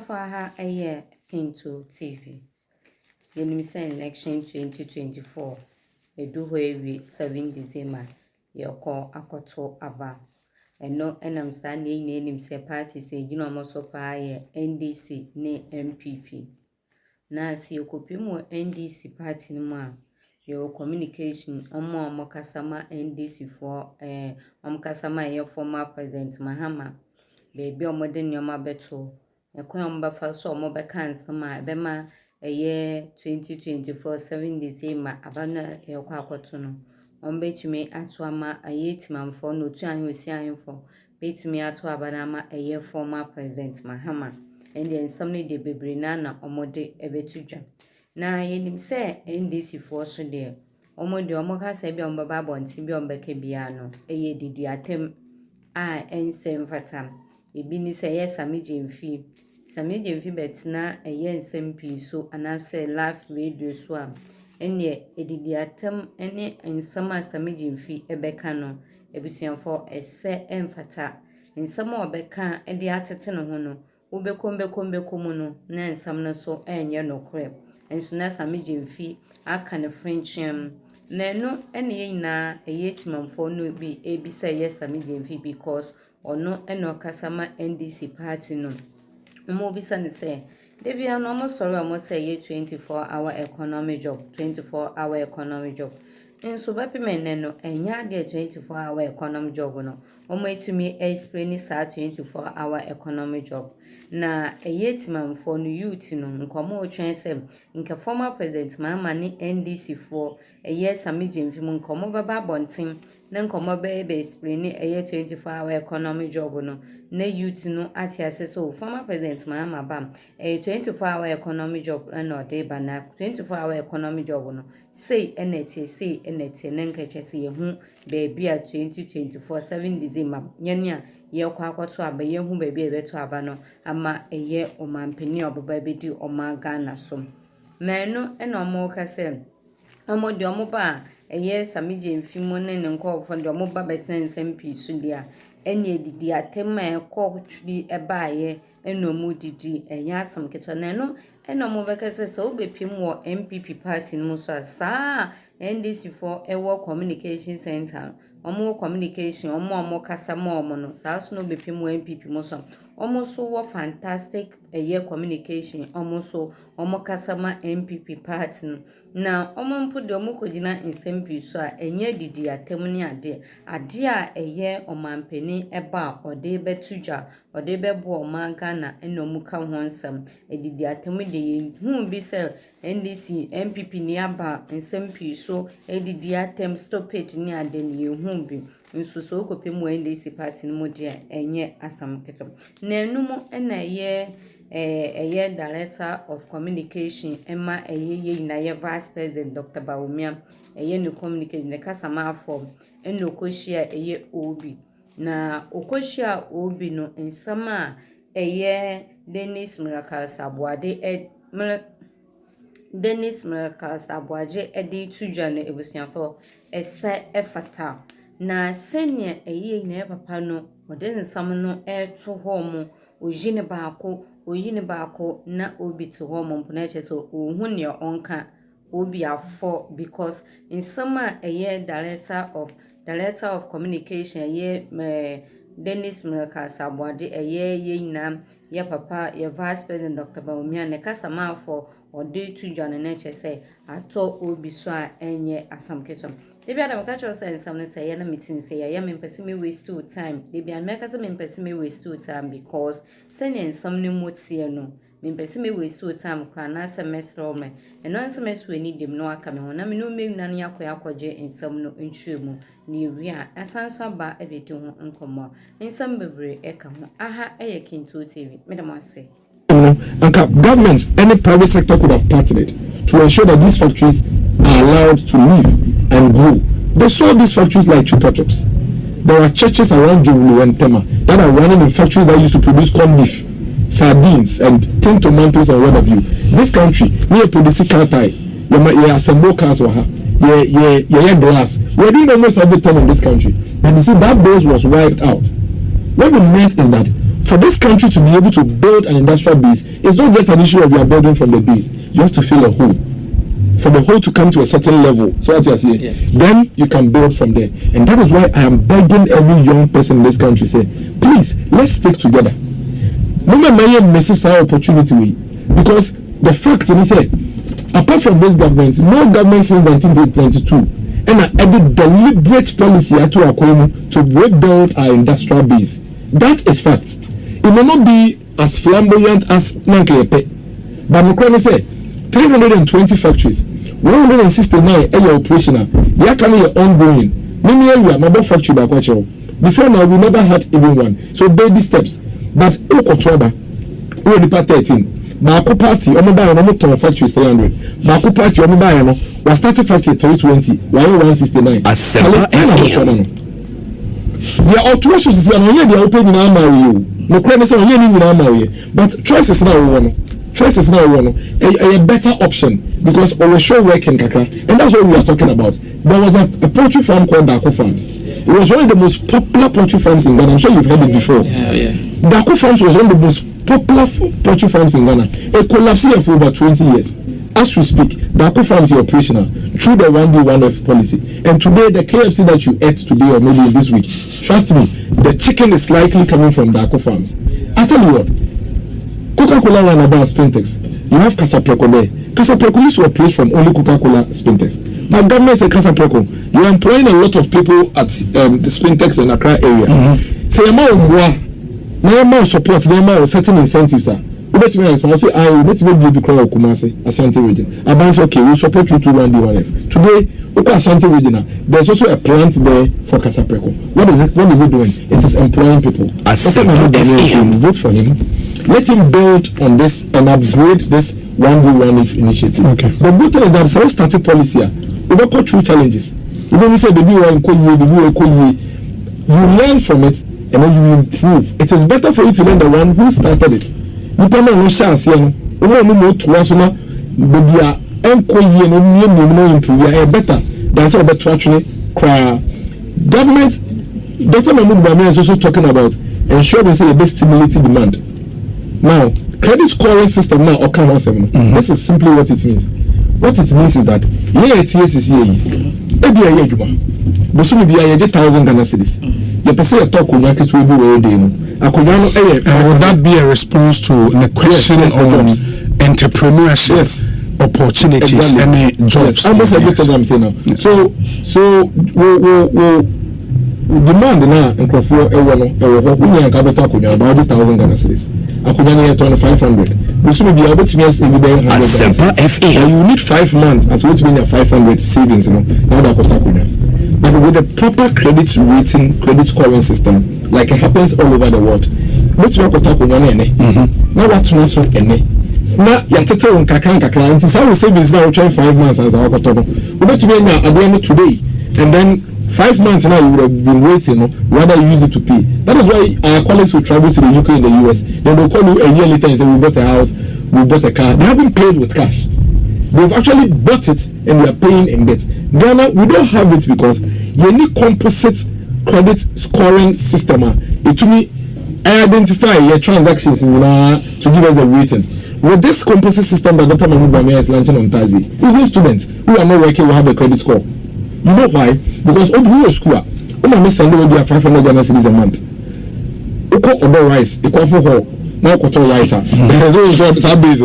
for her a year into TV. Yenimisa election 2024. A do we 7 December. Your call akoto aba. And no enam standing name say party say you know most NDC ne MPP. Na si okopimu NDC party nima. Your communication omo kasama NDC for kasama your former president Mahama. Baby omode nyoma beto. Ekwan ombafa so omobeka nsama ebema eye 2024 7 December abana ekwa akoto no. Ombetumi atu ama ayetimamfo no tu anyosi anfo. Betumi atu abana ama eye former president Mahama. Endi ensamne de bebre na omode ebetudwa. Na yenim se NDC for so de omode omoka se bi ombaba bonti bi ombeke bia no eye didi atem a ensem fatam. Ebi ni se yes samijemfi betina eye ensem pi so anase live radio so am ene edidi atem ene ensama samijemfi ebeka no ebusianfo ese emfata ensama obeka ede atete no ho no wobekombe no na ensam no so enye no kre enso na samijemfi aka ne frenchim na no ene yina eye timamfo no bi ebisa yes samijemfi because ono eno kasama NDC party no mo bisa ne se debia no mo sorry mo say ye 24-hour economy job 24-hour economy job enso ba pemene no enya de 24-hour economy job no omo etumi explain sa 24-hour economy job na eyetimamfo no youth no nkomo otwen se nke former president Mahama ni NDC for eye samijemfi mu nkomo baba bontin na nkomo be explain eye 24-hour economy job no na youth no ati ase so former president Mahama bam 24-hour economy job na ode ba na 24-hour economy job no say enete nenkeche se yehu baby a 2024 7 December nyania ye kwa akoto aba yehu baby ebeto aba no ama eye omampeni obaba bedi omaga na so na no ena omo kase omo de omo ba eye samijemfi mo ne nkofo de omo ba beten nsempi so dia enye didi atema ekotwi ebaaye enomu didi enya asam keto na no enomu bekese so obepim wo MPP party no so sa NDC for ewo communication center omo communication omo kasa mo no sa so no bepim wo MPP mo so omo so wo fantastic eye communication omo kasa ma MPP party no na omo mpode omo kogina nsempi so a enye didi atem ni ade a eye omampeni eba ode betudwa ode bebo omaga na enomu ka ho nsam edidi atem de hu bi se NDC MPP ni aba nsempi so edidi atem stop it ni ade ni hu bi nso so kopemu NDC party no de enye asam keto na enumu na eye director of communication Emma eye na ye vice president Dr. Bawumia eye no communication ne kasama form eno koshia eye OB na okoshia OB no ensama eye Dennis Miracle Sabuaje ede tudwa no ebusianfo ese efata na senya eye na papa no ode nsam no eto homo ojine baako na obi to homo mpona cheso ohun ne onka obi afọ because in summer eye director of communication eye Dennis Miracle Sabuaje eye na ye papa ye vice president Dr. Bawumia ne kasama afọ ode tudwa no na chese ato obi so a enye asamketo Debi adam catch us and some say yana meeting say I am in me waste too time. Debi an make us me waste too time because sending some new mood no. Me waste too time crana semester or me. And one semester we need them no coming on. I mean no me nani akwaje in some no insumu ni ria asanso ba ebetu nkomo. In some bebre eka aha eyekin to TV. Madam say. And government, any private sector could have partnered to ensure that these factories are allowed to live and grow. They saw these factories like chupa chops. There are churches around Jovulu and Tema that are running in factories that used to produce corned beef, sardines, and tin tomatoes and what have you. This country, we are producing katai, you assemble cars, yeah, glass. We are doing almost everything in this country. And you see, that base was wiped out. What it meant is that for this country to be able to build an industrial base, it's not just an issue of you are building from the base. You have to fill a hole. For the hole to come to a certain level, so what you are saying, then you can build from there. And that is why I am begging every young person in this country, say, please, let's stick together. No matter misses our opportunity, because the fact is, apart from this government, no government since 1922, and I added deliberate policy to rebuild our industrial base. That is fact. It may not be as flamboyant as Nanklepe, but I'm say 320 factories, 169 are operational. They are currently ongoing. Many area, my factory back. Before now, we never had even one. So baby steps. But Okotwaba, we are part 13. Baako party, Omoba no more factories 300. Baako party, Omoba no was started factory 320. Why 169? They are all two sources. They are open in our marry. No credit say only in our marry. But choices now one. Choices now one. A better option because our show working kakra, and that's what we are talking about. There was a poultry farm called Dako Farms. It was one of the most popular poultry farms in Ghana. I'm sure you've heard it before. Dako Farms was one of the most popular poultry farms in Ghana. It collapsed here for about 20 years. As we speak, Dako Farms is operational through the 1D 1F policy. And today, the KFC that you ate today or maybe this week, trust me, the chicken is likely coming from Dako Farms. I tell you what, Coca-Cola ran about Spintex. You have Casapreco there. Casapreco used to operate from only Coca-Cola Spintex. But government said Casapreco, you're employing a lot of people at the Spintex and Accra area. Say, no support, no certain incentives. Bet me explain. Say I will bet me be because Kumasi Ashanti region. Abans okay, we support you to 1D1F. Today, okay, Ashanti region. There's also a plant there for Casapreco. What is it? What is it doing? It is employing people. Vote for him. Let him build on this and upgrade this 1D1F initiative. Okay. The good thing is that some static policy. We don't go through challenges. You don't say baby you learn from it and then you improve. It is better for you to learn the one who started it. You don't know chance here. No more to us now. Baby, no improve. Better. That's all better actually. Government. Dr. Mahmoud Bami is also talking about ensuring say a best stimulating demand. Now, credit scoring system now this is simply what it means. What it means is that Bosumi be a 1,000 Ghana cedis. You per se talk on market will be where they know. Would that be a response to the question on entrepreneurship opportunities and jobs? Almost everything I'm saying now. So demand now and Crawford we need to talk about 1,000 Ghana cedis. Akudani 2,500. Bosumi be able to be you need 5 months as what mean 500 savings now that but with a proper credit rating, credit scoring system, like it happens all over the world. What's my now what to answer any? Now you're telling kakran. It is how savings now try 5 months as our kotono. What to be now at the end of today, and then 5 months now you would have been waiting, rather you use it to pay. That is why our colleagues will travel to the UK and the US. Then they'll call you a year later and say we bought a house, we bought a car. They haven't paid with cash. They've actually bought it and they are paying in debt. Ghana, we don't have it because you need composite credit scoring system. It to me identify your transactions to give us the rating. With this composite system that Dr. Mahmoud Bamia is launching on Thursday, even students who are not working will have a credit score. You know why? Because who is school? Oma send will be a 500 Ghana cedis a month. Oko order rice, equal for her. Now cotton rice. There is always a base.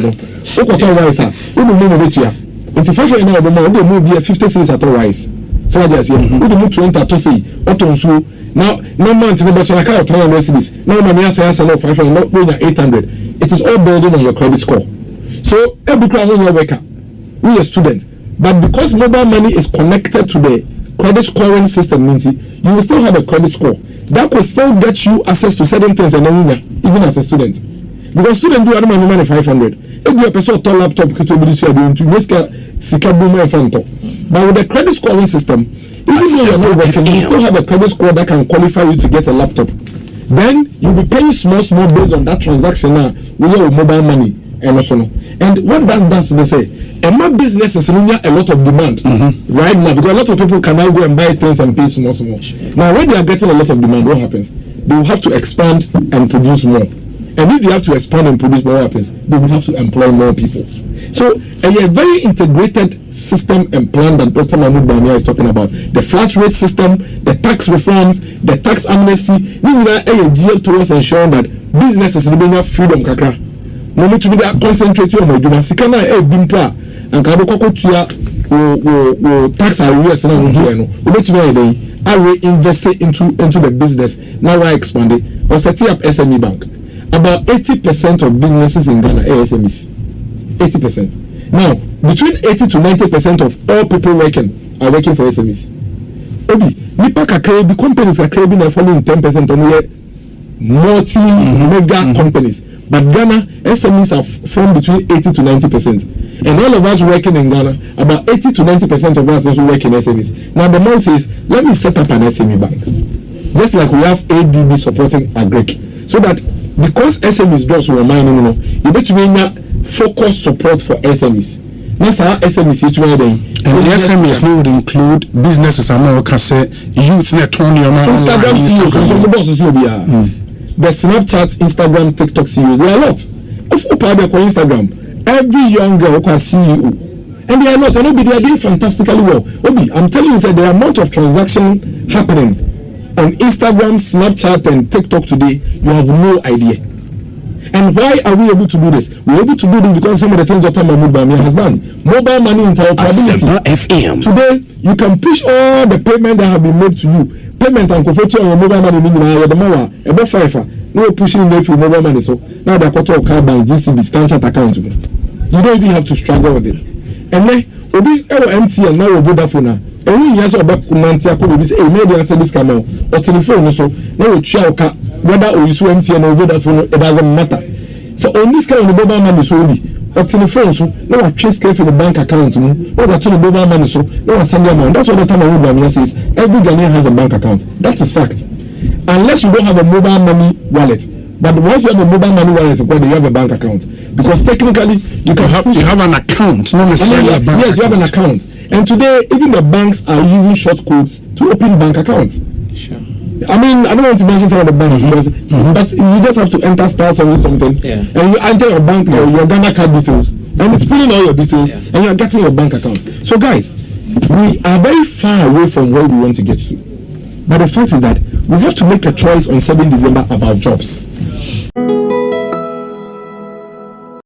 Cotton rice. We will move it here. It's 500 now. We will move here 50 cedis at all rice. So I just say we will move 20 to say what on so now no month in the best one I can't 300 cedis. Now money I say 500, not 800. It is all building on your credit score. So every crown when you worker, we are students. But because mobile money is connected to the credit scoring system, means you will still have a credit score that will still get you access to certain things and then even as a student. Because students do have money 500. If you have a person to laptop, you are doing to make a sikabuma in front of. But with the credit scoring system, even though you are not working, you still have a credit score that can qualify you to get a laptop. Then you'll be paying small based on that transaction now with your mobile money and also. And what does they say? And my business is in a lot of demand right now because a lot of people can now go and buy things and pay small. Now when they are getting a lot of demand, what happens? they will have to expand and produce more. And if they have to expand and produce more, what happens? They will have to employ more people. So a very integrated system and plan that Dr. Mahmoud Bawumia is talking about. The flat rate system, the tax reforms, the tax amnesty, these are geared towards ensuring that businesses will have freedom kakra. No need to be concentrating on the Sikana Bimpa and Kaboko tax arrears are reinvested into the business. Now I expand it or setting up SME bank. About 80% of businesses in Ghana are SMEs. 80%. Now, between 80 to 90% of all people working are working for SMEs. Obi, nipa kakre bi companies kakre bi na following 10% on here multi-mega companies. But Ghana, SMEs are from between 80 to 90%. And all of us working in Ghana, about 80 to 90% of us also work in SMEs. Now the man says, let me set up an SME bank. Just like we have ADB supporting Agric. So that because SMEs does remind you bet to focus support for SMEs. That's how SMEs and the SMEs would include businesses and more can say youth net on your Instagram CEOs. The Snapchat, Instagram, TikTok CEOs, there are a lot. Of Instagram, every young girl can CEO. And they are not, and they are doing fantastically well. Obi, I'm telling you, the amount of transaction happening on Instagram, Snapchat, and TikTok today, you have no idea. And why are we able to do this? We're able to do this because some of the things Dr. Mahmoud Bawumia has done. Mobile money interoperability. Today, you can push all the payment that have been made to you. Payment and converting on your mobile money meaning the mawa about five. No pushing in there for mobile money. So now the quarter of car bank, GCB, Stanchart account. You don't even have to struggle with it. And then Obi MTN now Vodafone. And we hear so about Kunantia could be say, hey, maybe answer this camera or telephone so now we try whether or you so MTN or Vodafone, it doesn't matter. So on this kind of mobile money so or telephone so now I trace for the bank account or to the mobile money so now I send them on. That's what the time I would says every Ghanaian has a bank account. That is fact. Unless you don't have a mobile money wallet. But once you have a mobile money wallet, you have a bank account. Because technically you have an account, not necessarily a bank account. Yes, you have an account. And today, even the banks are using short codes to open bank accounts. Sure. I mean, I don't want to mention some of the banks, but you just have to enter something, and you enter your bank, your Ghana card details, and it's putting all your details, and you are getting your bank account. So, guys, we are very far away from where we want to get to. But the fact is that we have to make a choice on 7 December about jobs.